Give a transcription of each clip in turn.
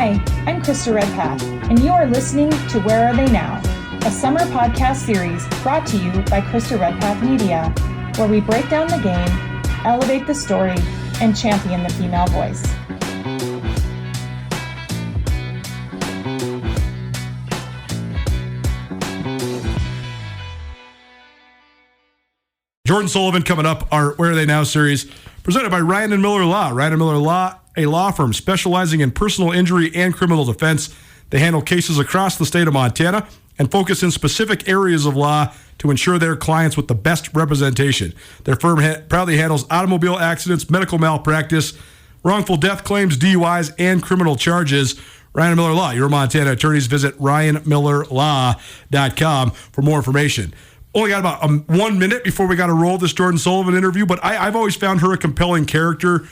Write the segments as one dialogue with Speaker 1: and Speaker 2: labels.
Speaker 1: Hi, I'm Krista Redpath, and you are listening to Where Are They Now, a summer podcast series brought to you by Krista Redpath Media, where we break down the game, elevate the story, and champion the female voice.
Speaker 2: Jordan Sullivan coming up, our Where Are They Now series, presented by Ryan and Miller Law. Ryan and Miller Law, a law firm specializing in personal injury and criminal defense. They handle cases across the state of Montana and focus in specific areas of law to ensure their clients with the best representation. Their firm proudly handles automobile accidents, medical malpractice, wrongful death claims, DUIs, and criminal charges. Ryan and Miller Law, your Montana attorneys. Visit ryanmillerlaw.com for more information. Only got about 1 minute before we got to roll this Jordan Sullivan interview, but I've always found her a compelling character.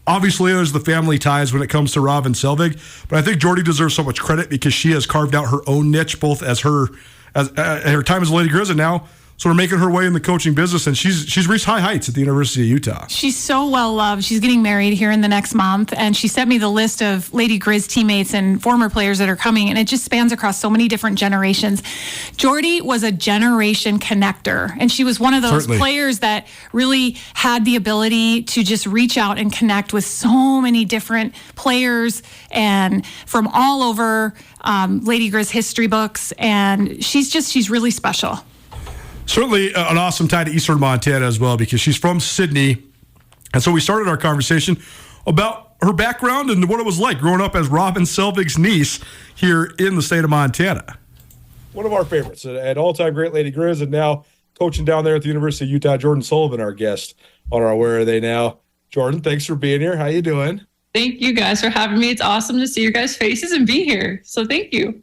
Speaker 2: Obviously, there's the family ties when it comes to Rob and Selvig, but I think Jordy deserves so much credit because she has carved out her own niche, both as her time as Lady Griz and now sort of making her way in the coaching business, and she's reached high heights at the University of Utah.
Speaker 3: She's so well loved. She's getting married here in the next month, and she sent me the list of Lady Griz teammates and former players that are coming, and it just spans across so many different generations. Jordy was a generation connector, and she was one of those players that really had the ability to just reach out and connect with so many different players and from all over Lady Griz history books, and she's really special.
Speaker 2: Certainly an awesome tie to Eastern Montana as well, because she's from Sydney. And so we started our conversation about her background and what it was like growing up as Rob and Selvig's niece here in the state of Montana. One of our favorites, an all-time great Lady Griz, and now coaching down there at the University of Utah, Jordan Sullivan, our guest on our Where Are They Now. Jordan, thanks for being here. How you doing?
Speaker 4: Thank you guys for having me. It's awesome to see your guys' faces and be here. So thank you.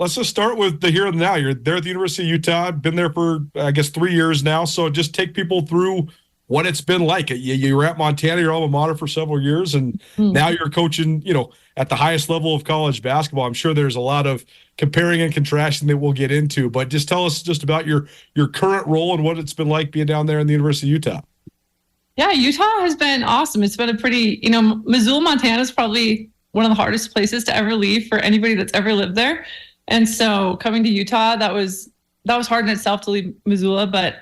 Speaker 2: Let's just start with the here and now. You're there at the University of Utah, been there for, I guess, 3 years now. So just take people through what it's been like. You were at Montana, your alma mater, for several years, and now you're coaching, at the highest level of college basketball. I'm sure there's a lot of comparing and contrasting that we'll get into, but just tell us just about your current role and what it's been like being down there in the University of Utah.
Speaker 4: Yeah, Utah has been awesome. It's been a pretty, Missoula, Montana is probably one of the hardest places to ever leave for anybody that's ever lived there. And so coming to Utah, that was hard in itself to leave Missoula, but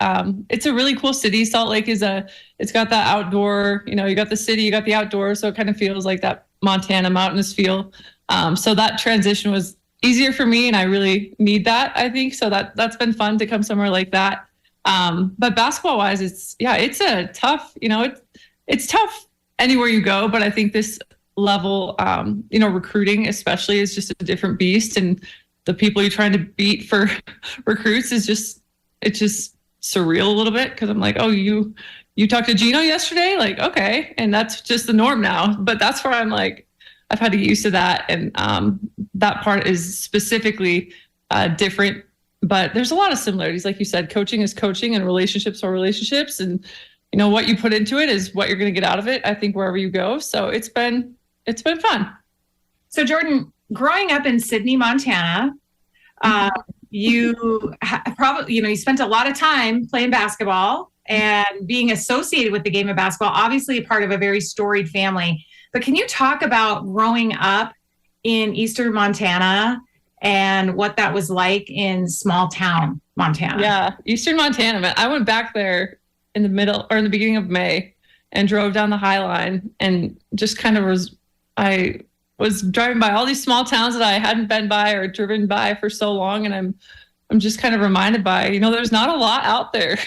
Speaker 4: it's a really cool city. Salt Lake it's got that outdoor, you got the city, you got the outdoors, so it kind of feels like that Montana mountainous feel. So that transition was easier for me, and I really need that, I think. So that's been fun to come somewhere like that. But basketball wise, it's a tough, it's tough anywhere you go, but I think this level, recruiting especially is just a different beast, and the people you're trying to beat for recruits it's just surreal a little bit, because I'm like, oh, you talked to Gino yesterday? Like, okay. And that's just the norm now. But that's where I'm like, I've had to get used to that. And that part is specifically different. But there's a lot of similarities. Like you said, coaching is coaching and relationships are relationships. And, what you put into it is what you're going to get out of it, I think, wherever you go. So it's been fun.
Speaker 1: So Jordan, growing up in Sydney, Montana, you probably, you spent a lot of time playing basketball and being associated with the game of basketball, obviously a part of a very storied family. But can you talk about growing up in Eastern Montana and what that was like in small town Montana?
Speaker 4: Yeah, Eastern Montana, man. I went back there in the beginning of May and drove down the High Line and just kind of I was driving by all these small towns that I hadn't been by or driven by for so long. And I'm just kind of reminded by, there's not a lot out there.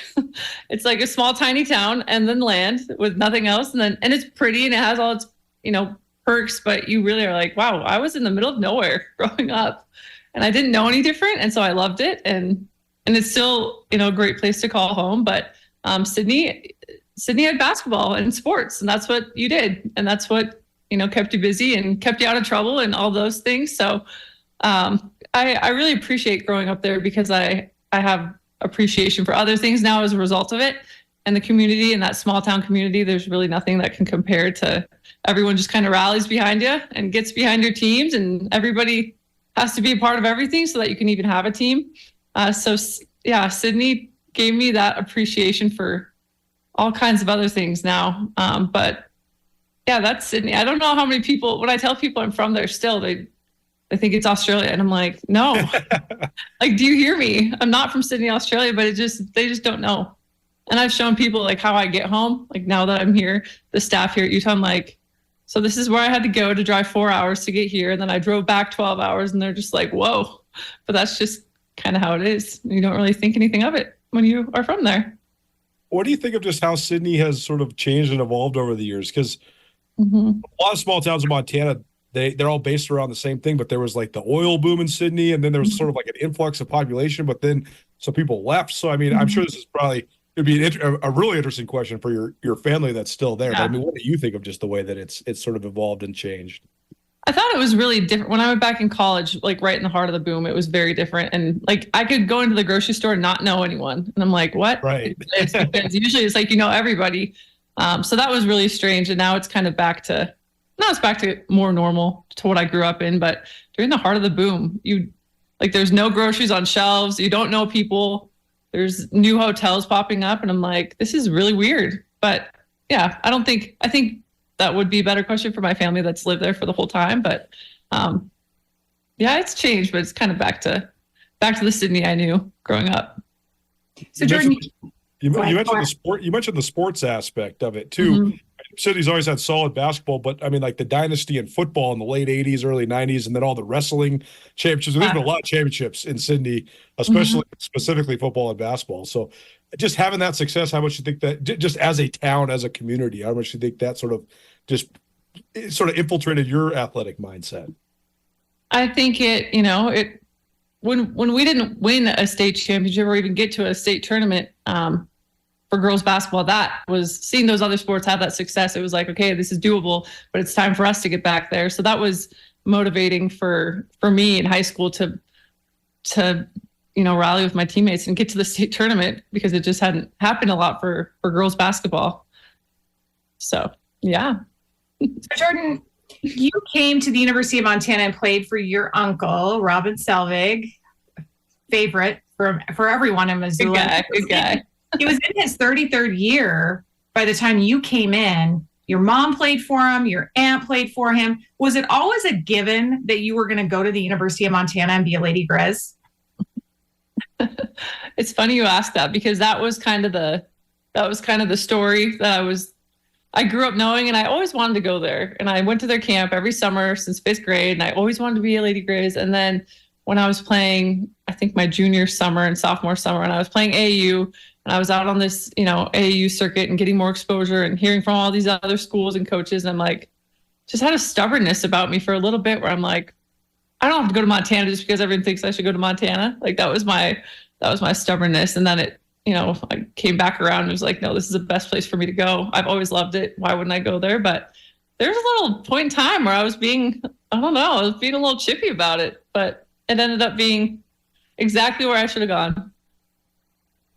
Speaker 4: It's like a small, tiny town and then land with nothing else. And it's pretty and it has all its, perks, but you really are like, wow, I was in the middle of nowhere growing up and I didn't know any different. And so I loved it. And it's still, a great place to call home. But Sydney had basketball and sports, and that's what you did. And that's what, kept you busy and kept you out of trouble and all those things. So I really appreciate growing up there, because I have appreciation for other things now as a result of it. And the community and that small town community, there's really nothing that can compare to everyone just kind of rallies behind you and gets behind your teams, and everybody has to be a part of everything so that you can even have a team. Sydney gave me that appreciation for all kinds of other things now. But Yeah, that's Sydney. I don't know how many people, when I tell people I'm from there still, they think it's Australia. And I'm like, no, like, do you hear me? I'm not from Sydney, Australia, but they just don't know. And I've shown people like how I get home. Like now that I'm here, the staff here at Utah, I'm like, so this is where I had to go to drive 4 hours to get here. And then I drove back 12 hours and they're just like, whoa, but that's just kind of how it is. You don't really think anything of it when you are from there.
Speaker 2: What do you think of just how Sydney has sort of changed and evolved over the years? Because a lot of small towns in Montana, they're all based around the same thing, but there was like the oil boom in Sydney, and then there was sort of like an influx of population, but then some people left. So, I mean, I'm sure this is probably, it'd be a really interesting question for your family that's still there.
Speaker 4: Yeah.
Speaker 2: But I mean, what do you think of just the way that it's sort of evolved and changed?
Speaker 4: I thought it was really different when I went back in college, like right in the heart of the boom. It was very different. And like I could go into the grocery store and not know anyone. And I'm like, what?
Speaker 2: Right.
Speaker 4: Because usually it's like, everybody. So that was really strange. And now it's kind of back to more normal to what I grew up in. But during the heart of the boom, there's no groceries on shelves. You don't know people. There's new hotels popping up. And I'm like, this is really weird. But yeah, I think that would be a better question for my family that's lived there for the whole time. But yeah, it's changed, but it's kind of back to the Sydney I knew growing up.
Speaker 1: So Jordan,
Speaker 2: you mentioned the sport. You mentioned the sports aspect of it too. Mm-hmm. City's always had solid basketball, but I mean, like the dynasty in football in the late '80s, early '90s, and then all the wrestling championships. There's been a lot of championships in Sydney, especially specifically football and basketball. So, just having that success, how much you think that just as a town, as a community, how much you think that sort of infiltrated your athletic mindset?
Speaker 4: I think when we didn't win a state championship or even get to a state tournament for girls basketball, that was seeing those other sports have that success. It was like, okay, this is doable, but it's time for us to get back there. So that was motivating for me in high school to rally with my teammates and get to the state tournament, because it just hadn't happened a lot for girls basketball. So, yeah.
Speaker 1: So Jordan, you came to the University of Montana and played for your uncle, Robin Selvig, favorite for everyone in Missoula.
Speaker 4: Good guy.
Speaker 1: He was in his 33rd year by the time you came in. Your mom played for him. Your aunt played for him. Was it always a given that you were going to go to the University of Montana and be a Lady Griz?
Speaker 4: It's funny you asked that, because that was kind of the story that I grew up knowing, and I always wanted to go there. And I went to their camp every summer since 5th grade, and I always wanted to be a Lady Griz. And then when I was playing, I think my junior summer and sophomore summer, and I was playing AAU, and I was out on this, AAU circuit and getting more exposure and hearing from all these other schools and coaches. And I'm like, just had a stubbornness about me for a little bit where I'm like, I don't have to go to Montana just because everyone thinks I should go to Montana. Like that was my stubbornness. And then I came back around and was like, no, this is the best place for me to go. I've always loved it. Why wouldn't I go there? But there's a little point in time where I was being a little chippy about it, but it ended up being exactly where I should have gone.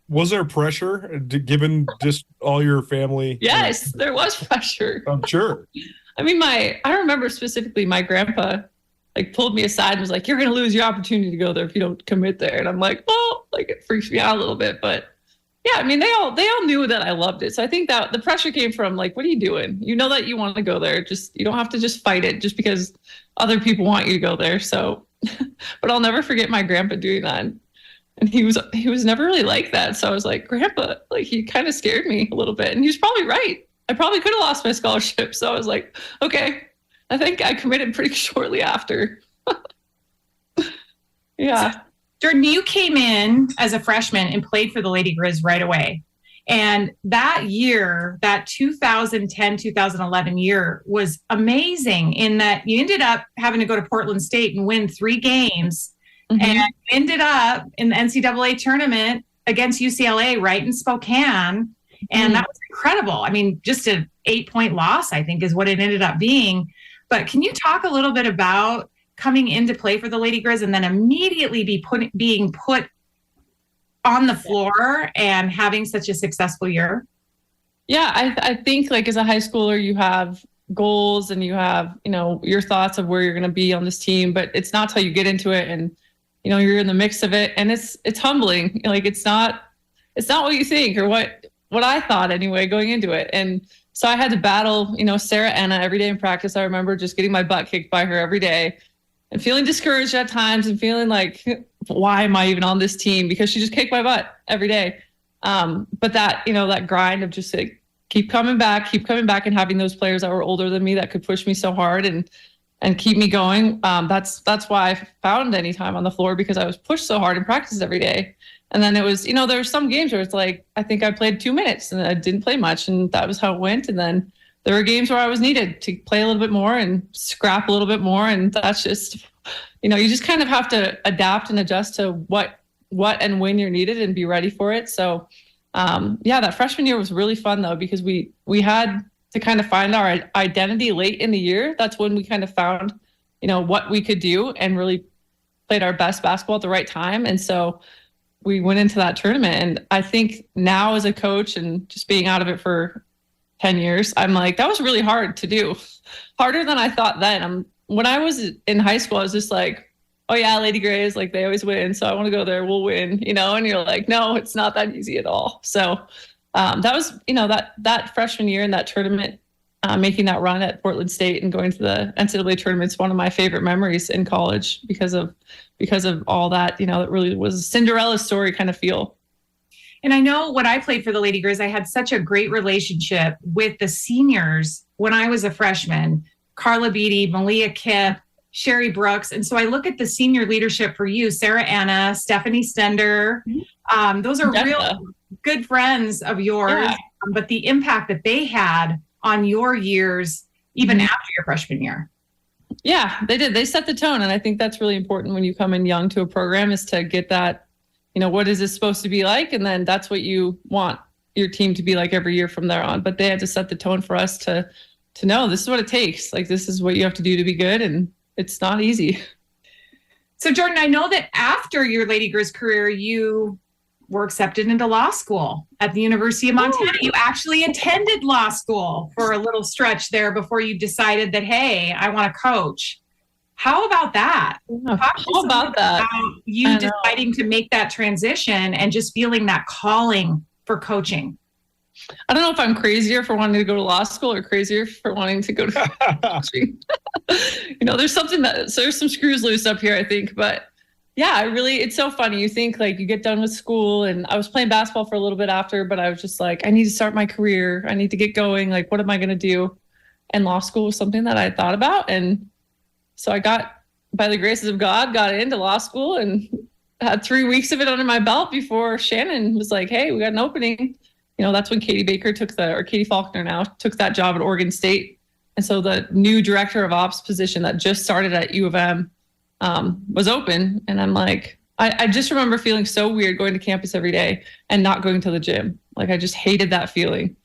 Speaker 2: Was there pressure given just all your family?
Speaker 4: Yes, there was pressure.
Speaker 2: I'm sure.
Speaker 4: I mean, I remember specifically my grandpa pulled me aside and was like, you're going to lose your opportunity to go there if you don't commit there. And I'm like, well, it freaks me out a little bit, but yeah, I mean, they all knew that I loved it. So I think that the pressure came from what are you doing? You know that you want to go there. Just, you don't have to just fight it just because other people want you to go there. So, but I'll never forget my grandpa doing that. And he was never really like that. So I was like, Grandpa, he kind of scared me a little bit. And he was probably right. I probably could have lost my scholarship. So I was like, okay, I think I committed pretty shortly after. Yeah.
Speaker 1: So, Jordan, you came in as a freshman and played for the Lady Griz right away. And that year, that 2010-2011 year was amazing in that you ended up having to go to Portland State and win 3 games. And ended up in the NCAA tournament against UCLA right in Spokane. And that was incredible. I mean, just an 8-point loss, I think, is what it ended up being. But can you talk a little bit about coming in to play for the Lady Griz and then immediately being put on the floor and having such a successful year?
Speaker 4: Yeah, I think as a high schooler, you have goals and you have, your thoughts of where you're going to be on this team, but it's not till you get into it and you're in the mix of it, and it's humbling. It's not what you think, or what I thought anyway going into it. And So I had to battle, Sarah Anna every day in practice. I remember just getting my butt kicked by her every day and feeling discouraged at times and feeling like, why am I even on this team? Because she just kicked my butt every day. But that, that grind of just like, keep coming back and having those players that were older than me that could push me so hard and keep me going. That's why I found any time on the floor, because I was pushed so hard in practice every day. And then it was, there were some games where it's like, I think I played 2 minutes and I didn't play much, and that was how it went. And then there were games where I was needed to play a little bit more and scrap a little bit more. And that's just, you just kind of have to adapt and adjust to what and when you're needed and be ready for it. So that freshman year was really fun though, because we had to kind of find our identity late in the year. That's when we kind of found, what we could do and really played our best basketball at the right time. And so we went into that tournament. And I think now as a coach and just being out of it for 10 years, I'm like, that was really hard to do. Harder than I thought then. When I was in high school, I was just like, oh yeah, Lady Griz, like they always win. So I want to go there, we'll win, and you're like, no, it's not that easy at all. So that was, that freshman year in that tournament, making that run at Portland State and going to the NCAA tournament's one of my favorite memories in college because of all that, it really was a Cinderella story kind of feel.
Speaker 1: And I know when I played for the Lady Griz, I had such a great relationship with the seniors when I was a freshman, Carla Beatty, Malia Kipp, Sherry Brooks. And so I look at the senior leadership for you, Sarah Anna, Stephanie Stender. Those are real good friends of yours, but the impact that they had on your years, even after your freshman year.
Speaker 4: Yeah, they did. They set the tone. And I think that's really important when you come in young to a program, is to get that, what is this supposed to be like? And then that's what you want your team to be like every year from there on. But they had to set the tone for us to know this is what it takes. Like, this is what you have to do to be good. And it's not easy.
Speaker 1: So Jordan, I know that after your Lady Griz career, you were accepted into law school at the University of Montana. You actually attended law school for a little stretch there before you decided that, hey, I want to coach. How about that?
Speaker 4: How about that?
Speaker 1: You deciding to make that transition and just feeling that calling for coaching.
Speaker 4: I don't know if I'm crazier for wanting to go to law school or crazier for wanting to go to coaching. There's some screws loose up here, I think. But yeah, it's so funny. You think like you get done with school, and I was playing basketball for a little bit after, but I was just like, I need to start my career. I need to get going. Like, what am I going to do? And law school was something that I thought about. And so I by the graces of God, got into law school and had 3 weeks of it under my belt before Shannon was like, hey, we got an opening. That's when Katie Faulkner now took that job at Oregon State. And so the new director of ops position that just started at U of M was open. And I'm like, I just remember feeling so weird going to campus every day and not going to the gym. Like, I just hated that feeling.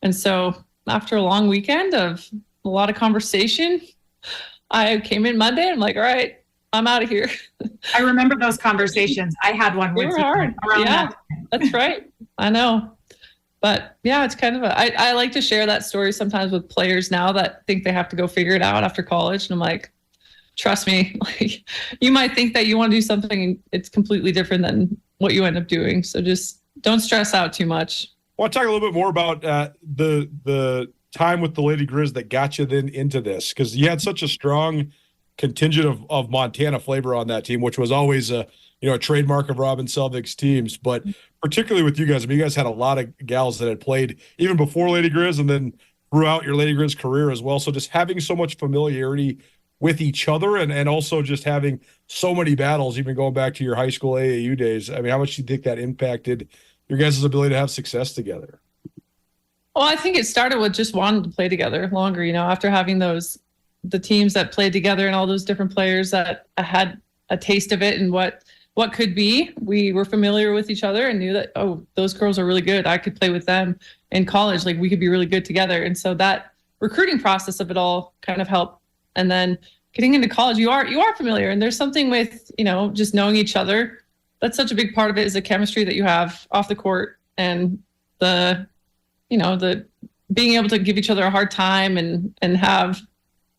Speaker 4: And so after a long weekend of a lot of conversation, I came in Monday and I'm like, all right, I'm out of here.
Speaker 1: I remember those conversations. I had one with you.
Speaker 4: They were hard. Yeah, that's right. I know. But yeah, it's kind of I like to share that story sometimes with players now that think they have to go figure it out after college. And I'm like, trust me, like, you might think that you want to do something and it's completely different than what you end up doing. So just don't stress out too much.
Speaker 2: I want to talk a little bit more about the time with the Lady Griz that got you then into this, because you had such a strong contingent of Montana flavor on that team, which was always a trademark of Robin Selvig's teams. But particularly with you guys, you guys had a lot of gals that had played even before Lady Griz and then throughout your Lady Griz career as well. So just having so much familiarity with each other and also just having so many battles, even going back to your high school AAU days. I mean, how much do you think that impacted your guys' ability to have success together?
Speaker 4: Well, I think it started with just wanting to play together longer, after having the teams that played together and all those different players that had a taste of it and what could be. We were familiar with each other and knew that, oh, those girls are really good. I could play with them in college. Like, we could be really good together. And so that recruiting process of it all kind of helped. And then getting into college, you are familiar. And there's something with, just knowing each other. That's such a big part of it, is the chemistry that you have off the court and the being able to give each other a hard time and have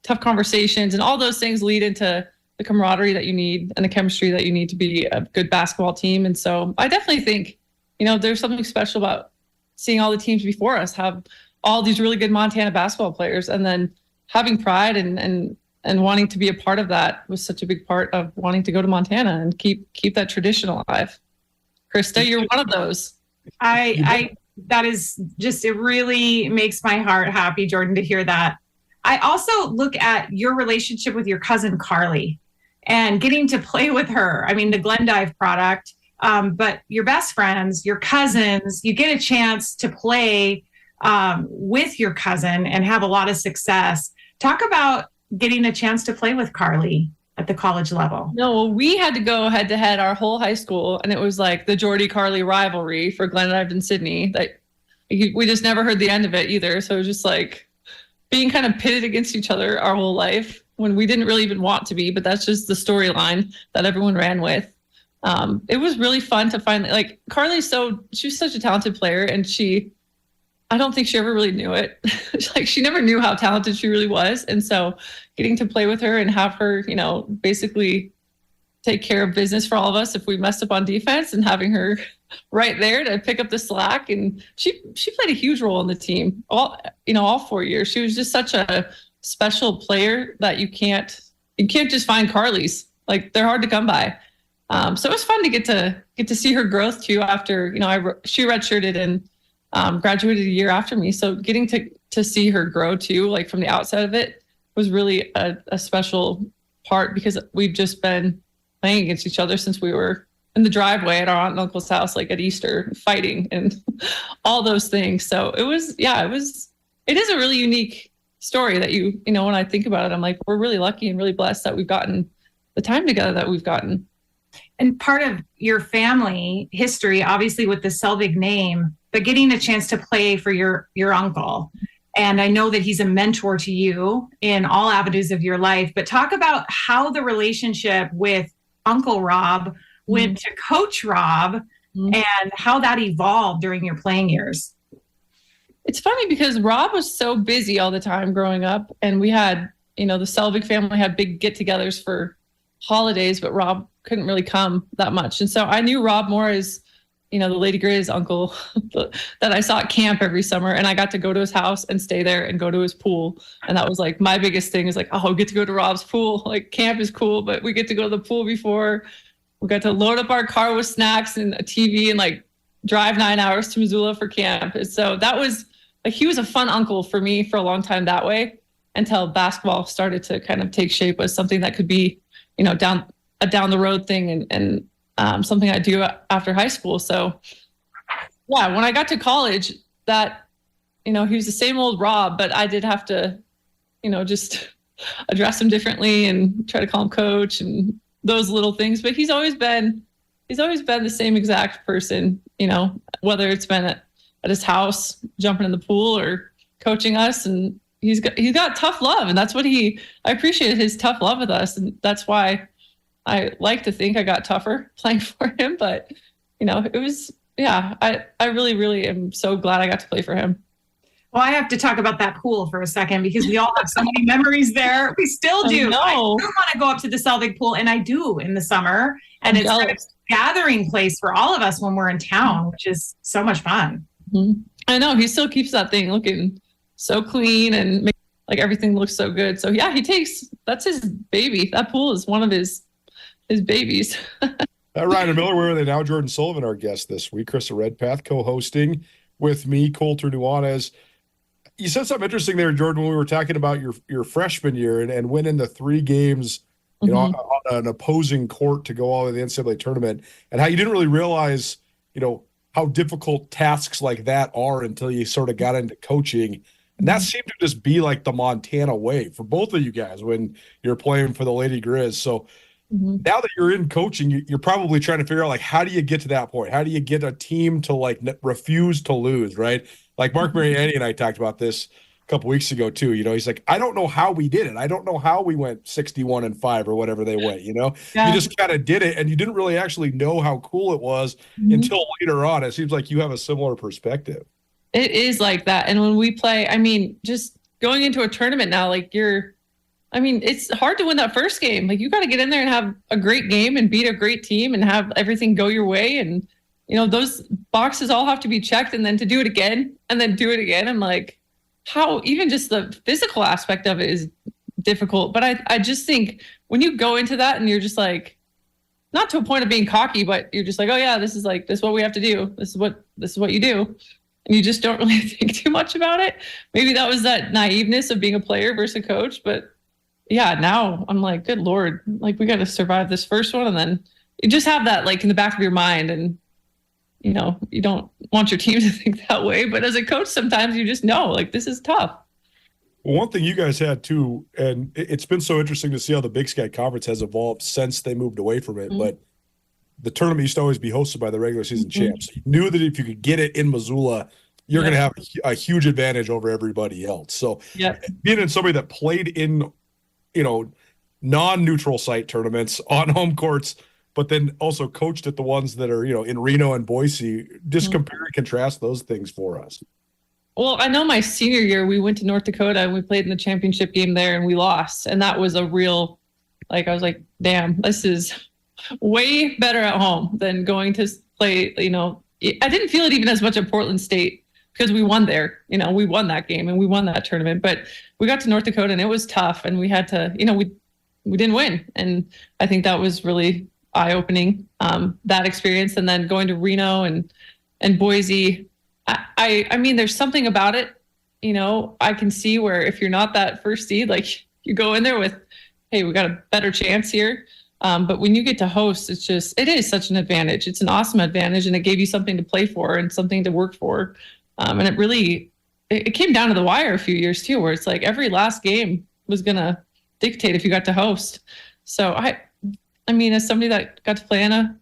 Speaker 4: tough conversations, and all those things lead into the camaraderie that you need and the chemistry that you need to be a good basketball team. And so I definitely think, there's something special about seeing all the teams before us have all these really good Montana basketball players, and then having pride and wanting to be a part of that was such a big part of wanting to go to Montana and keep that tradition alive. Krista, you're one of those.
Speaker 1: That is just, it really makes my heart happy, Jordan, to hear that. I also look at your relationship with your cousin Carly and getting to play with her. I mean, the Glendive product, but your best friends, your cousins, you get a chance to play with your cousin and have a lot of success. Talk about getting a chance to play with Carly at the college level.
Speaker 4: No, we had to go head to head our whole high school, and it was like the Jordy Carly rivalry for Glendive and Sydney. That we just never heard the end of it either. So it was just like being kind of pitted against each other our whole life when we didn't really even want to be, but that's just the storyline that everyone ran with. It was really fun to find, like, Carly's she was such a talented player, and I don't think she ever really knew it. Like, she never knew how talented she really was. And so getting to play with her and have her, basically take care of business for all of us if we messed up on defense, and having her right there to pick up the slack. And she played a huge role in the team all 4 years. She was just such a special player that you can't just find Carly's. Like, they're hard to come by. So it was fun to get to see her growth too after, she redshirted and graduated a year after me. So getting to see her grow too, like from the outside of it, was really a special part, because we've just been playing against each other since we were in the driveway at our aunt and uncle's house, like at Easter, fighting and all those things. So it is a really unique story that when I think about it, I'm like, we're really lucky and really blessed that we've gotten the time together that we've gotten.
Speaker 1: And part of your family history, obviously with the Selvig name, but getting a chance to play for your uncle. And I know that he's a mentor to you in all avenues of your life, but talk about how the relationship with Uncle Rob went to Coach Rob, and how that evolved during your playing years.
Speaker 4: It's funny because Rob was so busy all the time growing up, and we had, the Selvig family had big get-togethers for holidays, but Rob couldn't really come that much. And so I knew Rob more as, the Lady Griz uncle that I saw at camp every summer, and I got to go to his house and stay there and go to his pool. And that was like my biggest thing, is like, oh, I get to go to Rob's pool. Like, camp is cool, but we get to go to the pool before. We got to load up our car with snacks and a TV and like drive 9 hours to Missoula for camp. And so that was like, he was a fun uncle for me for a long time that way, until basketball started to kind of take shape as something that could be, down the road thing and something I do after high school. So yeah, when I got to college, that, he was the same old Rob, but I did have to, just address him differently and try to call him coach and those little things. But he's always been the same exact person, whether it's been at his house, jumping in the pool, or coaching us. And he's got tough love. And that's what I appreciated, his tough love with us. And that's why I like to think I got tougher playing for him. But, it was, I really, really am so glad I got to play for him.
Speaker 1: Well, I have to talk about that pool for a second, because we all have so many memories there. We still do. I do want to go up to the Selvig pool, and I do in the summer. And it's kind of a gathering place for all of us when we're in town, which is so much fun.
Speaker 4: Mm-hmm. I know. He still keeps that thing looking so clean and like everything looks so good. So yeah, that's his baby. That pool is one of his babies.
Speaker 2: Ryan and Miller, where are they now? Jordan Sullivan, our guest this week. Krista Redpath co-hosting with me, Colter Nuanez. You said something interesting there, Jordan, when we were talking about your freshman year and winning the 3 games, on an opposing court to go all the way to the NCAA tournament, and how you didn't really realize, how difficult tasks like that are until you sort of got into coaching. And that seemed to just be like the Montana way for both of you guys when you're playing for the Lady Griz. So now that you're in coaching, you're probably trying to figure out, like, how do you get to that point? How do you get a team to like refuse to lose, right? Like Mark Mariani and I talked about this a couple weeks ago too. He's like, I don't know how we did it. I don't know how we went 61-5 or whatever they went. You just kind of did it, and you didn't really actually know how cool it was until later on. It seems like you have a similar perspective.
Speaker 4: It is like that. And when we play, just going into a tournament now, like it's hard to win that first game. Like, you got to get in there and have a great game and beat a great team and have everything go your way. And, those boxes all have to be checked, and then to do it again and then do it again. I'm like, how even just the physical aspect of it is difficult. But I just think when you go into that and you're just like, not to a point of being cocky, but you're just like, oh yeah, this is what we have to do. This is what you do. And you just don't really think too much about it. Maybe that was that naiveness of being a player versus a coach. But yeah, now I'm like, good Lord, like we got to survive this first one. And then you just have that like in the back of your mind. And, you know, you don't want your team to think that way. But as a coach, sometimes you just know, like, this is tough.
Speaker 2: Well, one thing you guys had too, and it's been so interesting to see how the Big Sky Conference has evolved since they moved away from it. But the tournament used to always be hosted by the regular season champs. You knew that if you could get it in Missoula, you're going to have a huge advantage over everybody else. So being in somebody that played in, you know, non-neutral site tournaments on home courts, but then also coached at the ones that are, you know, in Reno and Boise, just compare and contrast those things for us.
Speaker 4: Well, I know my senior year, we went to North Dakota and we played in the championship game there and we lost. And that was a real, like, I was like, damn, this is way better at home than going to play, you know. I didn't feel it even as much at Portland State because we won there. You know, we won that game and we won that tournament. But we got to North Dakota and it was tough and we had to, you know, we didn't win. And I think that was really eye-opening, that experience. And then going to Reno and Boise, I mean, there's something about it, you know, I can see where if you're not that first seed, like you go in there with, hey, we got a better chance here. But when you get to host, it is such an advantage. It's an awesome advantage. And it gave you something to play for and something to work for. And it came down to the wire a few years too, where it's like every last game was going to dictate if you got to host. So I mean, as somebody that got to play in a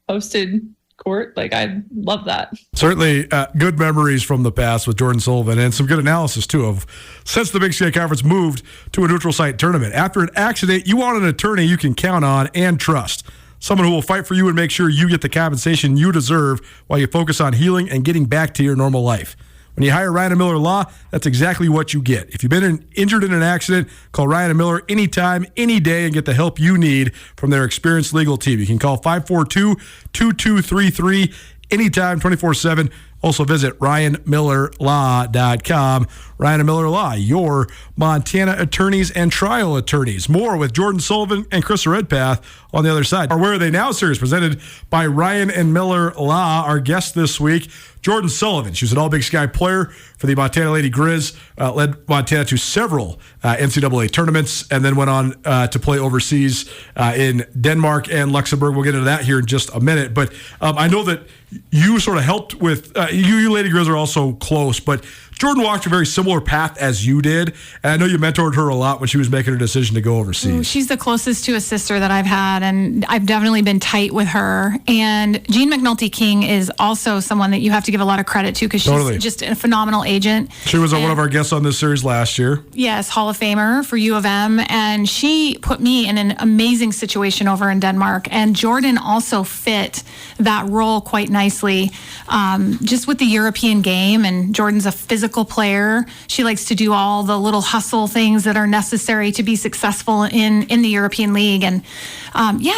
Speaker 4: hosted court, like I love that.
Speaker 2: Certainly good memories from the past with Jordan Sullivan and some good analysis too of since the Big Sky Conference moved to a neutral site tournament. After an accident, you want an attorney you can count on and trust. Someone who will fight for you and make sure you get the compensation you deserve while you focus on healing and getting back to your normal life. When you hire Ryan and Miller Law, that's exactly what you get. If you've been injured in an accident, call Ryan and Miller anytime, any day, and get the help you need from their experienced legal team. You can call 542-2233 anytime, 24/7. Also visit RyanMillerLaw.com. Ryan and Miller Law, your Montana attorneys and trial attorneys. More with Jordan Sullivan and Chris Redpath on the other side. Our Where Are They Now series presented by Ryan and Miller Law. Our guest this week, Jordan Sullivan. She was an All-Big Sky player for the Montana Lady Griz, led Montana to several NCAA tournaments, and then went on to play overseas in Denmark and Luxembourg. We'll get into that here in just a minute. But I know that you sort of helped with, you Lady Griz are also close, but Jordan walked a very similar path as you did, and I know you mentored her a lot when she was making her decision to go overseas.
Speaker 3: Ooh, she's the closest to a sister that I've had, and I've definitely been tight with her. And Jean McNulty King is also someone that you have to give a lot of credit to because she's just a phenomenal agent.
Speaker 2: She was one of our guests on this series last year. Yes,
Speaker 3: Hall of Famer for U of M, and she put me in an amazing situation over in Denmark. And Jordan also fit that role quite nicely, just with the European game. And Jordan's a physical player. She likes to do all the little hustle things that are necessary to be successful in the European League. And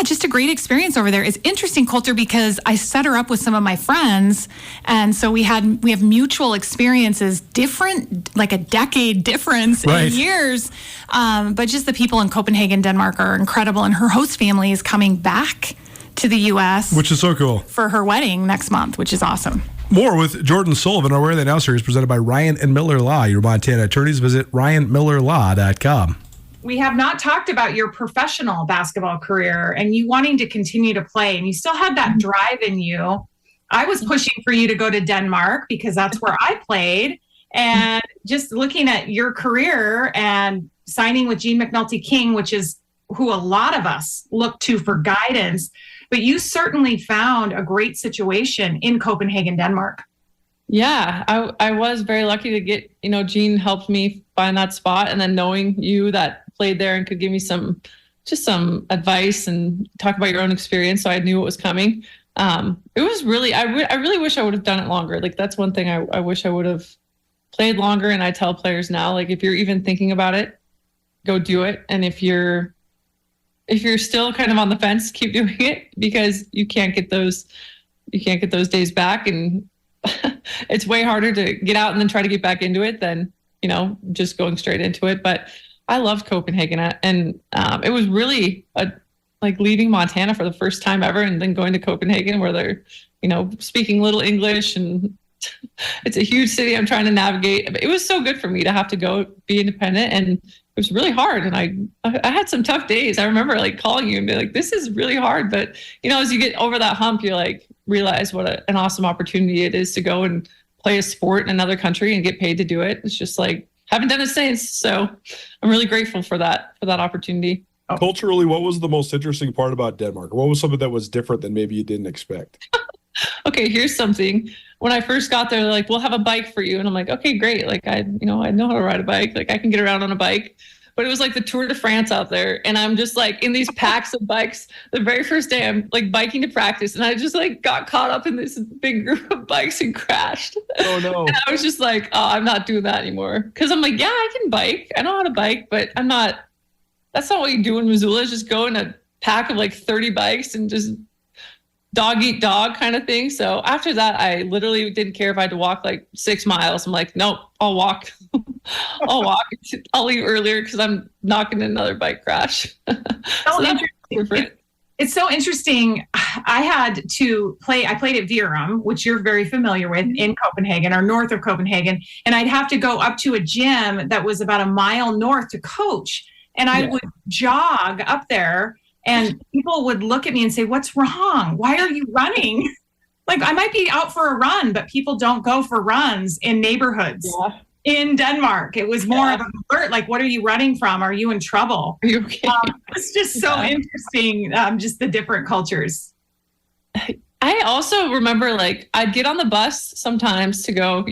Speaker 3: just a great experience over there. It's interesting, Coulter, because I set her up with some of my friends. And so we have mutual experiences, different, like a decade difference in years. But just the people in Copenhagen, Denmark are incredible. And her host family is coming back to the U.S.
Speaker 2: which is so cool,
Speaker 3: for her wedding next month, which is awesome.
Speaker 2: More with Jordan Sullivan, our Where Are They Now series presented by Ryan and Miller Law, your Montana attorneys. Visit RyanMillerLaw.com.
Speaker 1: We have not talked about your professional basketball career and you wanting to continue to play, and you still had that drive in you. I was pushing for you to go to Denmark because that's where I played, and just looking at your career and signing with Jean McNulty King, which is who a lot of us look to for guidance. But you certainly found a great situation in Copenhagen, Denmark.
Speaker 4: Yeah, I was very lucky to get, Jean helped me find that spot. And then knowing you that played there and could give me some advice and talk about your own experience, so I knew what was coming. It was really, I really wish I would have done it longer. Like, that's one thing I wish I would have played longer. And I tell players now, like, if you're even thinking about it, go do it. And if you're still kind of on the fence, keep doing it, because you can't get those days back. And it's way harder to get out and then try to get back into it than just going straight into it. But I loved Copenhagen, and it was really like leaving Montana for the first time ever, and then going to Copenhagen where they're, speaking little English, and it's a huge city I'm trying to navigate. It was so good for me to have to go be independent, and it was really hard. And I had some tough days. I remember like calling you and be like, this is really hard. But, as you get over that hump, you like realize what an awesome opportunity it is to go and play a sport in another country and get paid to do it. It's just like, haven't done it since. So I'm really grateful for that opportunity.
Speaker 2: Culturally, what was the most interesting part about Denmark? What was something that was different than maybe you didn't expect?
Speaker 4: Okay, here's something. When I first got there, they're like, we'll have a bike for you. And I'm like, okay, great. Like, I know how to ride a bike. Like, I can get around on a bike. But it was like the Tour de France out there. And I'm just like in these packs of bikes. The very first day I'm like biking to practice. And I just like got caught up in this big group of bikes and crashed.
Speaker 2: Oh, no.
Speaker 4: And I was just like, oh, I'm not doing that anymore. Because I'm like, yeah, I can bike. I know how to bike, but that's not what you do in Missoula, is just go in a pack of like 30 bikes and just dog eat dog kind of thing. So after that, I literally didn't care if I had to walk like 6 miles. I'm like, nope, I'll walk. I'll walk. I'll leave earlier because I'm not going to another bike crash. So that's different.
Speaker 1: It's so interesting. I played at Virum, which you're very familiar with, in Copenhagen or north of Copenhagen. And I'd have to go up to a gym that was about a mile north to coach. And I would jog up there, and people would look at me and say, what's wrong? Why are you running? Like, I might be out for a run, but people don't go for runs in neighborhoods in Denmark. It was more of an alert, like, what are you running from? Are you in trouble?
Speaker 4: Are you okay?
Speaker 1: It's just so interesting, just the different cultures.
Speaker 4: I also remember, like, I'd get on the bus sometimes to go,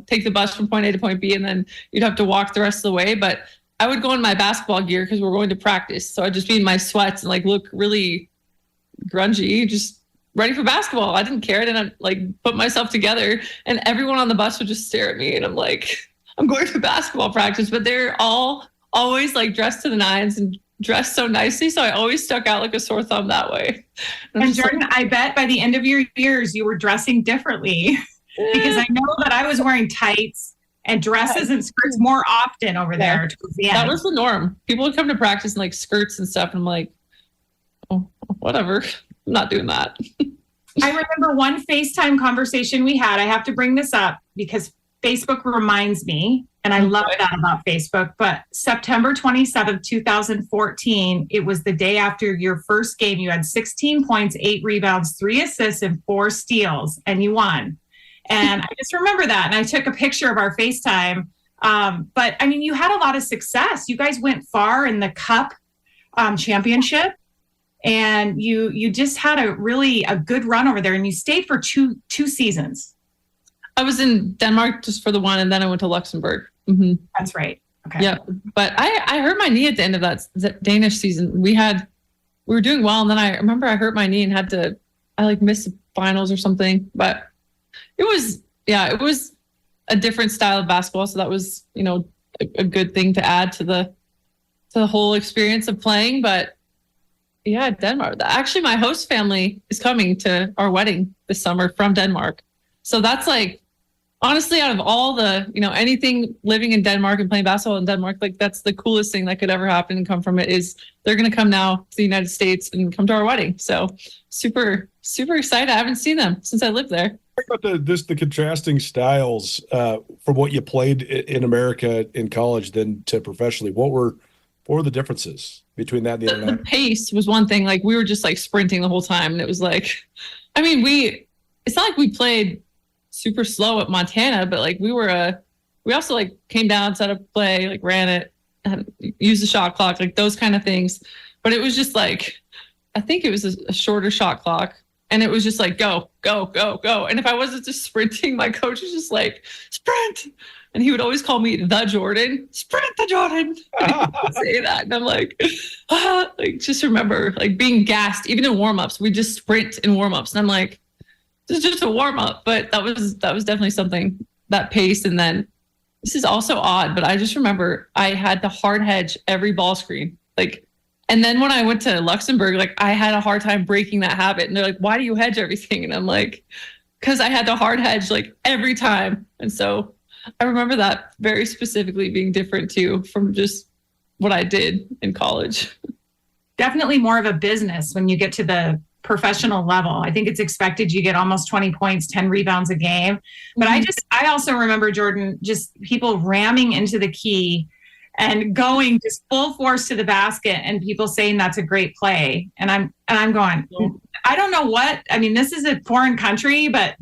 Speaker 4: take the bus from point A to point B, and then you'd have to walk the rest of the way. But I would go in my basketball gear because we're going to practice. So I'd just be in my sweats and like look really grungy, just ready for basketball. I didn't care. Then I'd like put myself together, and everyone on the bus would just stare at me. And I'm like, I'm going to basketball practice, but they're all always like dressed to the nines and dressed so nicely. So I always stuck out like a sore thumb that way.
Speaker 1: And Jordan, like, I bet by the end of your years, you were dressing differently because I know that I was wearing tights and dresses and skirts more often over there towards the end.
Speaker 4: That was the norm. People would come to practice in like skirts and stuff. And I'm like, oh, whatever. I'm not doing that.
Speaker 1: I remember one FaceTime conversation we had. I have to bring this up because Facebook reminds me, and I love that about Facebook. But September 27th, 2014, it was the day after your first game. You had 16 points, 8 rebounds, 3 assists, and 4 steals, and you won. And I just remember that. And I took a picture of our FaceTime. But I mean, you had a lot of success. You guys went far in the Cup championship, and you just had a good run over there, and you stayed for two seasons.
Speaker 4: I was in Denmark just for the one, and then I went to Luxembourg. Mm-hmm.
Speaker 1: That's right. Okay.
Speaker 4: Yeah. But I hurt my knee at the end of that Danish season. We were doing well. And then I remember I hurt my knee and I missed the finals or something, but it was a different style of basketball. So that was, a good thing to add to the whole experience of playing. But yeah, Denmark. Actually, my host family is coming to our wedding this summer from Denmark. So that's like, honestly, out of all the, anything living in Denmark and playing basketball in Denmark, like that's the coolest thing that could ever happen and come from it is they're going to come now to the United States and come to our wedding. So super, super excited. I haven't seen them since I lived there.
Speaker 2: Talk about the contrasting styles from what you played in America in college then to professionally. What were the differences between that and the other?
Speaker 4: The pace was one thing. Like we were just like sprinting the whole time, and it was like, I mean, it's not like we played super slow at Montana, but like we also like came down, set up play, like ran it, and used the shot clock, like those kind of things. But it was just like, I think it was a shorter shot clock. And it was just like, go, go, go, go. And if I wasn't just sprinting, my coach was just like, sprint. And he would always call me the Jordan, sprint the Jordan. And he would say that. And I'm like, just remember like being gassed, even in warm-ups, we just sprint in warm-ups. And I'm like, this is just a warm-up. But that was definitely something, that pace. And then this is also odd, but I just remember I had to hard hedge every ball screen. And then when I went to Luxembourg, like I had a hard time breaking that habit. And they're like, why do you hedge everything? And I'm like, because I had to hard hedge like every time. And so I remember that very specifically being different too from just what I did in college.
Speaker 1: Definitely more of a business when you get to the professional level. I think it's expected you get almost 20 points, 10 rebounds a game. But I also remember, Jordan, just people ramming into the key and going just full force to the basket and people saying that's a great play. And I'm going, I don't know what, I mean, this is a foreign country, but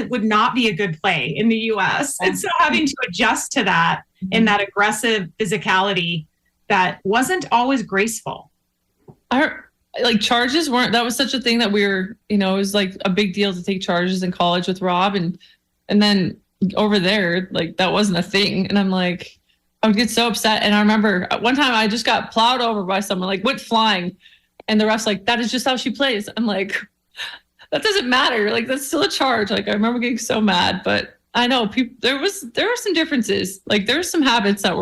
Speaker 1: would not be a good play in the US. And so having to adjust to that in that aggressive physicality that wasn't always graceful.
Speaker 4: Like charges that was such a thing that we were, it was like a big deal to take charges in college with Rob. And then over there, like that wasn't a thing. And I'm like, I would get so upset. And I remember one time I just got plowed over by someone, like went flying. And the ref's like, that is just how she plays. I'm like, that doesn't matter. Like that's still a charge. Like I remember getting so mad, but I know there were some differences. Like there were some habits that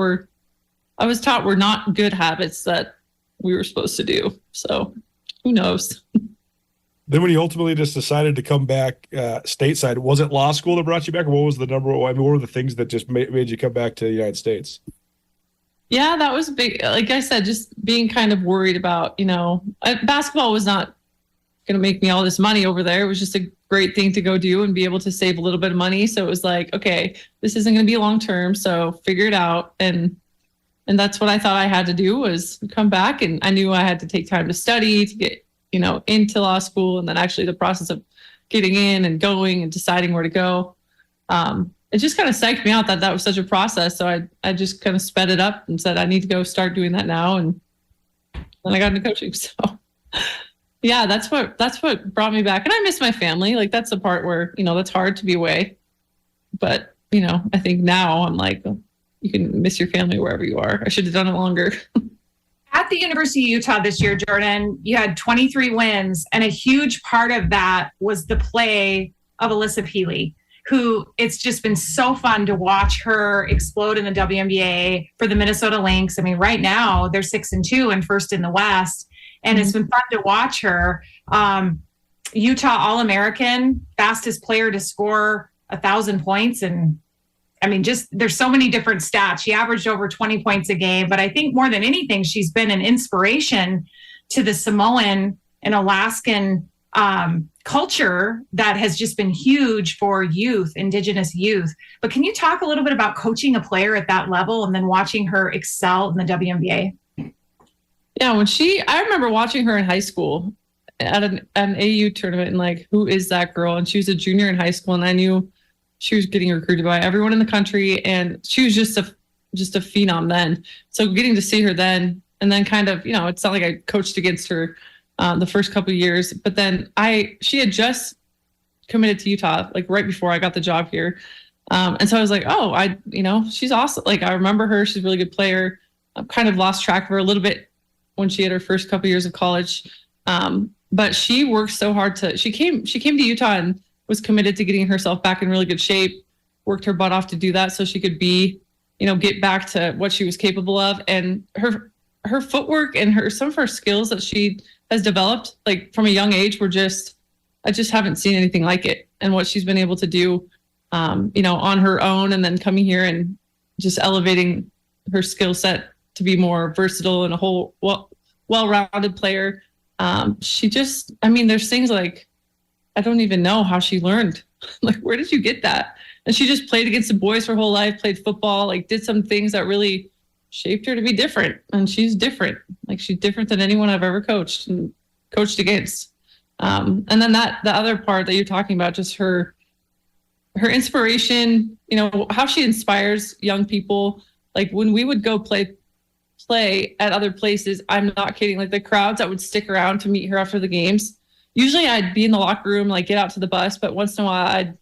Speaker 4: I was taught were not good habits that we were supposed to do. So who knows?
Speaker 2: Then when you ultimately just decided to come back stateside, was it law school that brought you back, or what was the number? I mean, what were the things that just made you come back to the United States?
Speaker 4: Yeah, that was big. Like I said, just being kind of worried about, basketball was not going to make me all this money over there. It was just a great thing to go do and be able to save a little bit of money. So it was like, okay, this isn't going to be long term. So figure it out. And that's what I thought I had to do was come back. And I knew I had to take time to study to get, into law school. And then actually the process of getting in and going and deciding where to go. It just kind of psyched me out that was such a process. So I just kind of sped it up and said, I need to go start doing that now. And then I got into coaching. So yeah, that's what brought me back. And I miss my family. Like that's the part where, that's hard to be away. But, I think now I'm like, you can miss your family wherever you are. I should have done it longer.
Speaker 1: At the University of Utah this year, Jordan, you had 23 wins, and a huge part of that was the play of Alyssa Peely, who it's just been so fun to watch her explode in the WNBA for the Minnesota Lynx. I mean, right now they're 6-2 and first in the West, and it's been fun to watch her. Utah All-American, fastest player to score 1,000 points, and I mean, just there's so many different stats. She averaged over 20 points a game, but I think more than anything, she's been an inspiration to the Samoan and Alaskan culture that has just been huge for youth, Indigenous youth. But can you talk a little bit about coaching a player at that level and then watching her excel in the WNBA?
Speaker 4: Yeah, I remember watching her in high school at an AU tournament and like, who is that girl? And she was a junior in high school, and I knew she was getting recruited by everyone in the country, and she was just a phenom then. So getting to see her then, and then kind of, it's not like I coached against her the first couple of years, but then she had just committed to Utah, like right before I got the job here. And so I was like, she's awesome. Like I remember her, she's a really good player. I've kind of lost track of her a little bit when she had her first couple of years of college. But she worked so hard she came to Utah and was committed to getting herself back in really good shape, worked her butt off to do that so she could be, get back to what she was capable of. And her footwork and some of her skills that she has developed, like from a young age, I just haven't seen anything like it. And what she's been able to do, on her own, and then coming here and just elevating her skill set to be more versatile and a whole well-rounded player. There's things like, I don't even know how she learned. Like, where did you get that? And she just played against the boys her whole life, played football, like did some things that really shaped her to be different. And she's different. Like she's different than anyone I've ever coached against. And then the other part that you're talking about, just her inspiration, how she inspires young people. Like when we would go play at other places, I'm not kidding. Like the crowds that would stick around to meet her after the games. Usually I'd be in the locker room, like get out to the bus, but once in a while I'd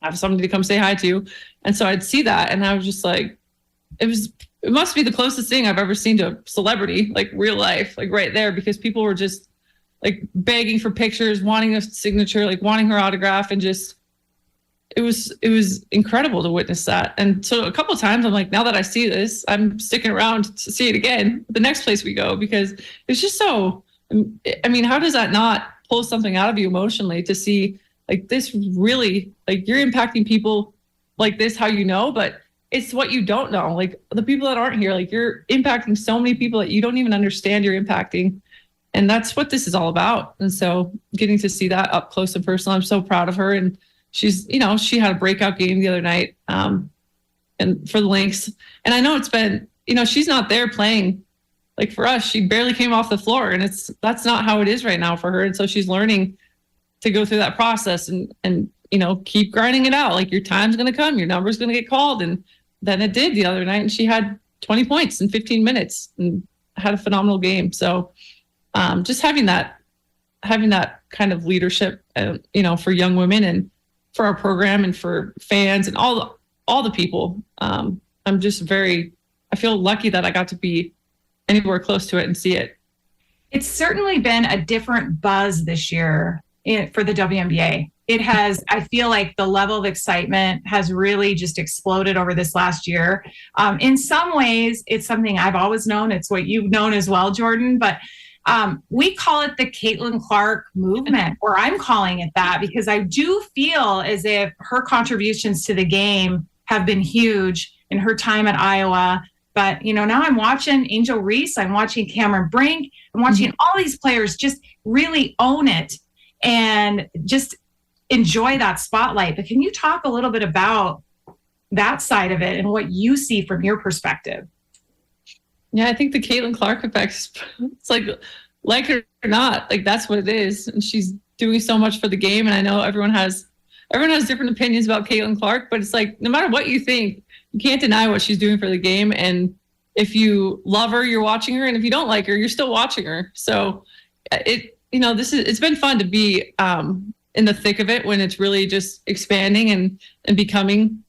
Speaker 4: have somebody to come say hi to. And so I'd see that. And I was just like, it must be the closest thing I've ever seen to a celebrity, like real life, like right there, because people were just like begging for pictures, wanting a signature, like wanting her autograph. And just, it was incredible to witness that. And so a couple of times I'm like, now that I see this, I'm sticking around to see it again, the next place we go, because it's just so, I mean, how does that not pull something out of you emotionally to see like this really, like you're impacting people like this, how but it's what you don't know. Like the people that aren't here, like you're impacting so many people that you don't even understand you're impacting. And that's what this is all about. And so getting to see that up close and personal, I'm so proud of her. And she's, she had a breakout game the other night and for the Lynx. And I know it's been, she's not there playing. Like for us, she barely came off the floor, and that's not how it is right now for her. And so she's learning to go through that process and keep grinding it out. Like your time's going to come, your number's going to get called. And then it did the other night, and she had 20 points in 15 minutes and had a phenomenal game. So just having that kind of leadership, for young women and for our program and for fans and all the people, I'm just I feel lucky that I got to be anywhere close to it and see it.
Speaker 1: It's certainly been a different buzz this year for the WNBA. It has, I feel like the level of excitement has really just exploded over this last year. In some ways, it's something I've always known. It's what you've known as well, Jordan, but we call it the Caitlin Clark movement, or I'm calling it that, because I do feel as if her contributions to the game have been huge in her time at Iowa. But, now I'm watching Angel Reese, I'm watching Cameron Brink, I'm watching all these players just really own it and just enjoy that spotlight. But can you talk a little bit about that side of it and what you see from your perspective?
Speaker 4: Yeah, I think the Caitlin Clark effect, it's like it or not, like that's what it is. And she's doing so much for the game. And I know everyone has different opinions about Caitlin Clark, but it's like, no matter what you think, you can't deny what she's doing for the game. And if you love her, you're watching her. And if you don't like her, you're still watching her. So it's been fun to be in the thick of it when it's really just expanding and becoming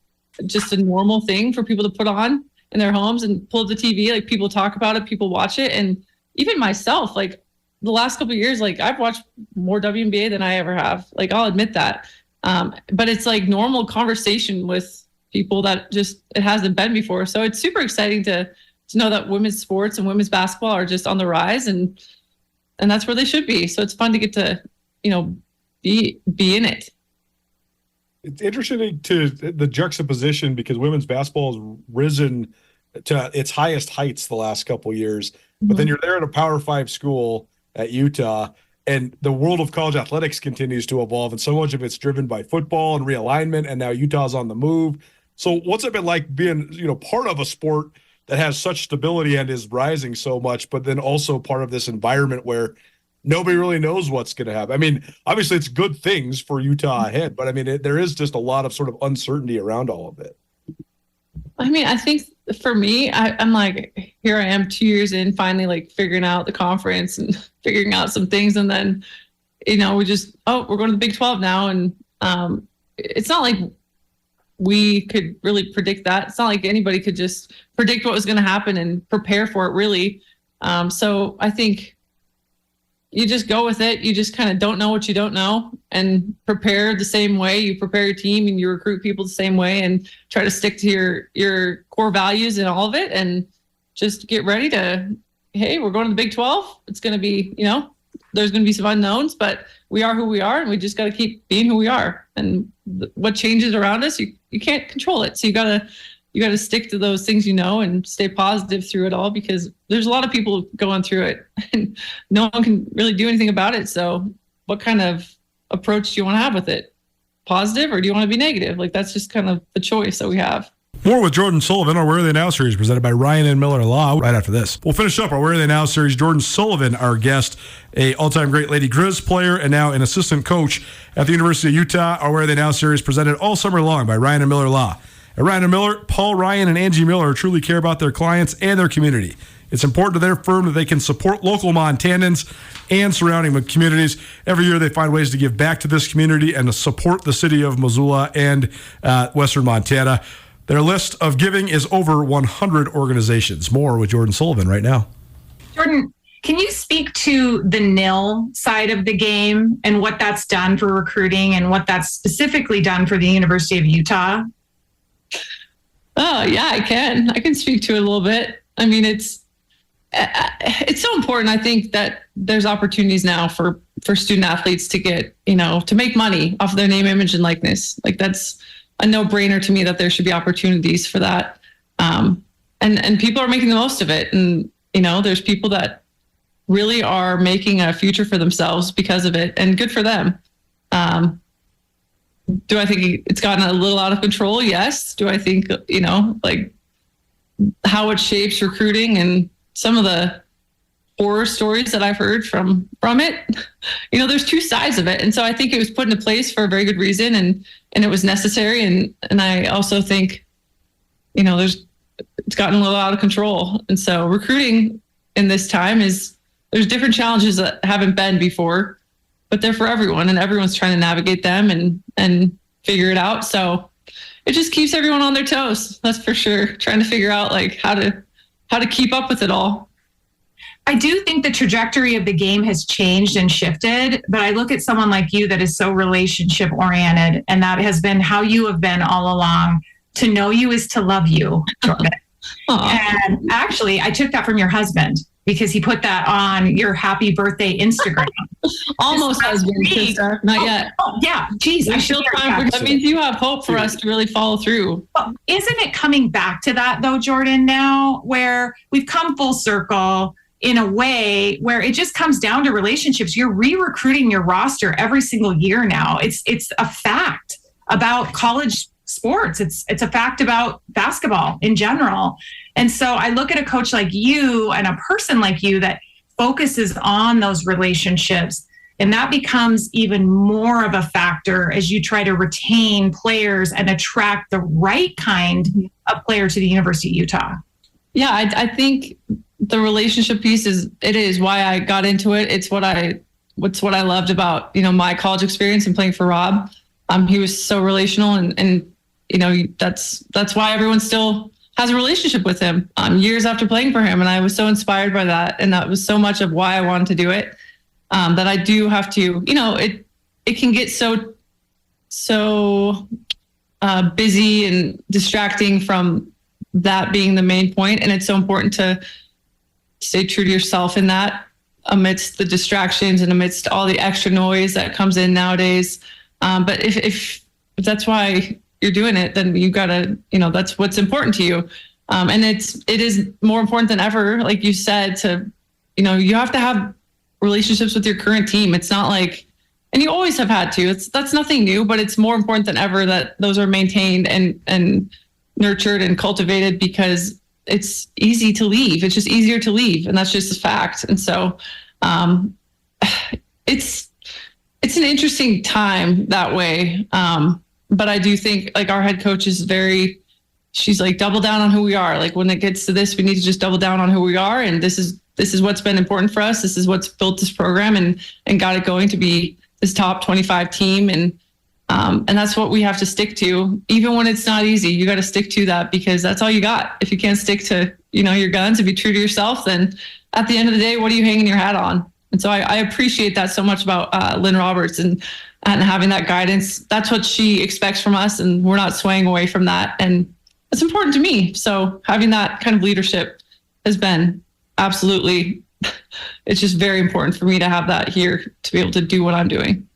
Speaker 4: just a normal thing for people to put on in their homes and pull up the TV. Like people talk about it, people watch it. And even myself, like the last couple of years, like I've watched more WNBA than I ever have. Like I'll admit that. But it's like normal conversation with people that just it hasn't been before. So it's super exciting to know that women's sports and women's basketball are just on the rise, and that's where they should be. So it's fun to get to, be in it.
Speaker 2: It's interesting to the juxtaposition because women's basketball has risen to its highest heights the last couple of years. But then you're there at a Power 5 school at Utah, and the world of college athletics continues to evolve, and so much of it's driven by football and realignment, and now Utah's on the move. So what's it been like being, part of a sport that has such stability and is rising so much, but then also part of this environment where nobody really knows what's going to happen? I mean, obviously it's good things for Utah ahead, but I mean, there is just a lot of sort of uncertainty around all of it.
Speaker 4: I mean, I think for me, I'm like, here I am 2 years in, finally like figuring out the conference and figuring out some things. And then, we're going to the Big 12 now. And it's not like we could really predict that. It's not like anybody could just predict what was going to happen and prepare for it, really. So I think you just go with it. You just kind of don't know what you don't know and prepare the same way. You prepare your team and you recruit people the same way and try to stick to your core values and all of it, and just get ready to, hey, we're going to the Big 12. It's going to be, there's going to be some unknowns, but we are who we are, and we just got to keep being who we are. And what changes around us, you can't control it. So you got to stick to those things, and stay positive through it all, because there's a lot of people going through it and no one can really do anything about it. So what kind of approach do you want to have with it? Positive, or do you want to be negative? Like, that's just kind of the choice that we have.
Speaker 2: More with Jordan Sullivan, our Where Are They Now series presented by Ryan and Miller Law right after this. We'll finish up our Where Are They Now series. Jordan Sullivan, our guest, a all-time great Lady Griz player and now an assistant coach at the University of Utah. Our Where Are They Now series presented all summer long by Ryan and Miller Law. At Ryan and Miller, Paul Ryan and Angie Miller truly care about their clients and their community. It's important to their firm that they can support local Montanans and surrounding communities. Every year they find ways to give back to this community and to support the city of Missoula and Western Montana. Their list of giving is over 100 organizations. More with Jordan Sullivan right now.
Speaker 1: Jordan, can you speak to the NIL side of the game and what that's done for recruiting and what that's specifically done for the University of Utah?
Speaker 4: Oh, yeah, I can. I can speak to it a little bit. I mean, it's so important. I think that there's opportunities now for student athletes to get, to make money off their name, image, and likeness. Like, that's a no-brainer to me that there should be opportunities for that. And people are making the most of it. And, there's people that really are making a future for themselves because of it, and good for them. Do I think it's gotten a little out of control? Yes. Do I think, like how it shapes recruiting and some of the horror stories that I've heard from it, there's two sides of it. And so I think it was put into place for a very good reason, and it was necessary. And I also think, it's gotten a little out of control. And so recruiting in this time there's different challenges that haven't been before, but they're for everyone, and everyone's trying to navigate them and figure it out. So it just keeps everyone on their toes. That's for sure. Trying to figure out like how to keep up with it all.
Speaker 1: I do think the trajectory of the game has changed and shifted, but I look at someone like you that is so relationship oriented, and that has been how you have been all along. To know you is to love you, Jordan. And actually, I took that from your husband, because he put that on your happy birthday Instagram.
Speaker 4: Almost husband, Krista. Not yet.
Speaker 1: Oh, yeah. Geez, I
Speaker 4: still time. That means you have hope for us to really follow through.
Speaker 1: Well, isn't it coming back to that though, Jordan, now where we've come full circle in a way where it just comes down to relationships? You're re-recruiting your roster every single year now. It's a fact about college sports. It's a fact about basketball in general. And so I look at a coach like you and a person like you that focuses on those relationships, and that becomes even more of a factor as you try to retain players and attract the right kind of player to the University of Utah.
Speaker 4: Yeah, I think the relationship piece is why I got into it. It's what I loved about, my college experience and playing for Rob. He was so relational, and that's why everyone still has a relationship with him years after playing for him. And I was so inspired by that. And that was so much of why I wanted to do it, that I do have to, it can get so busy and distracting from that being the main point. And it's so important to stay true to yourself in that, amidst the distractions and amidst all the extra noise that comes in nowadays. But if that's why you're doing it, then you gotta, that's what's important to you. And it is more important than ever, like you said, to, you have to have relationships with your current team. It's not like, and you always have had to, that's nothing new, but it's more important than ever that those are maintained and nurtured and cultivated, because it's easy to leave. It's just easier to leave. And that's just a fact. And so, it's an interesting time that way. But I do think like our head coach is she's like, double down on who we are. Like when it gets to this, we need to just double down on who we are. And this is what's been important for us. This is what's built this program and got it going to be this top 25 team. And that's what we have to stick to. Even when it's not easy, you got to stick to that, because that's all you got. If you can't stick to, your guns and be true to yourself, then at the end of the day, what are you hanging your hat on? And so I appreciate that so much about Lynn Roberts and having that guidance. That's what she expects from us, and we're not swaying away from that. And it's important to me. So having that kind of leadership has been absolutely, it's just very important for me to have that here to be able to do what I'm doing.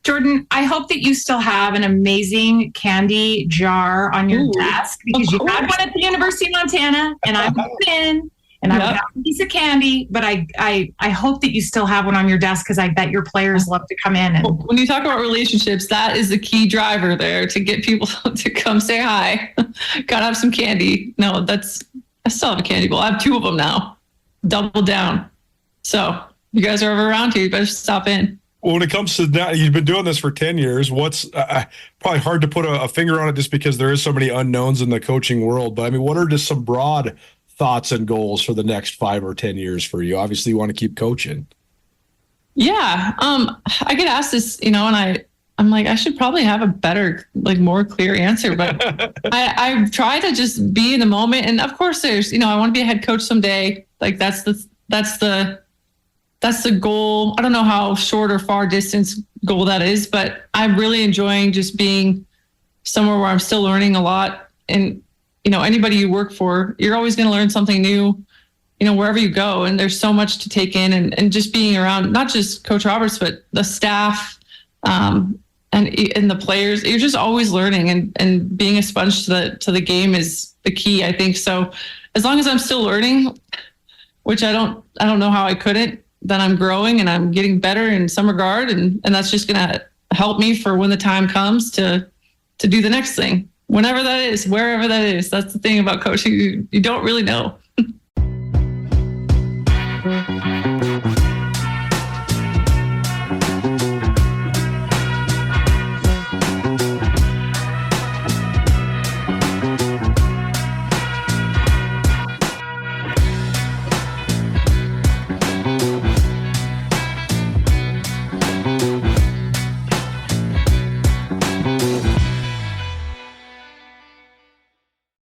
Speaker 1: Jordan, I hope that you still have an amazing candy jar on your desk, because you had one at the University of Montana, and I was in. And I would have a piece of candy, but I hope that you still have one on your desk, because I bet your players love to come in. And
Speaker 4: when you talk about relationships, that is the key driver there, to get people to come say hi. Gotta have some candy. No, I still have a candy bowl. I have 2 of them now. Double down. So you guys are ever around here, you better stop in.
Speaker 2: Well, when it comes to that, you've been doing this for 10 years. What's probably hard to put a finger on it, just because there is so many unknowns in the coaching world. But I mean, what are just some broad thoughts and goals for the next 5 or 10 years for you? Obviously, you want to keep coaching.
Speaker 4: Yeah. I get asked this, and I'm like, I should probably have a better, like more clear answer, but I try to just be in the moment. And of course there's, I want to be a head coach someday. Like that's the goal. I don't know how short or far distance goal that is, but I'm really enjoying just being somewhere where I'm still learning a lot. And anybody you work for, you're always going to learn something new, wherever you go. And there's so much to take in, and just being around, not just Coach Roberts, but the staff, the players. You're just always learning, and being a sponge to the game is the key, I think. So as long as I'm still learning, which I don't know how I couldn't, then I'm growing and I'm getting better in some regard, and that's just gonna help me for when the time comes to do the next thing, whenever that is, wherever that is. That's the thing about coaching, you don't really know.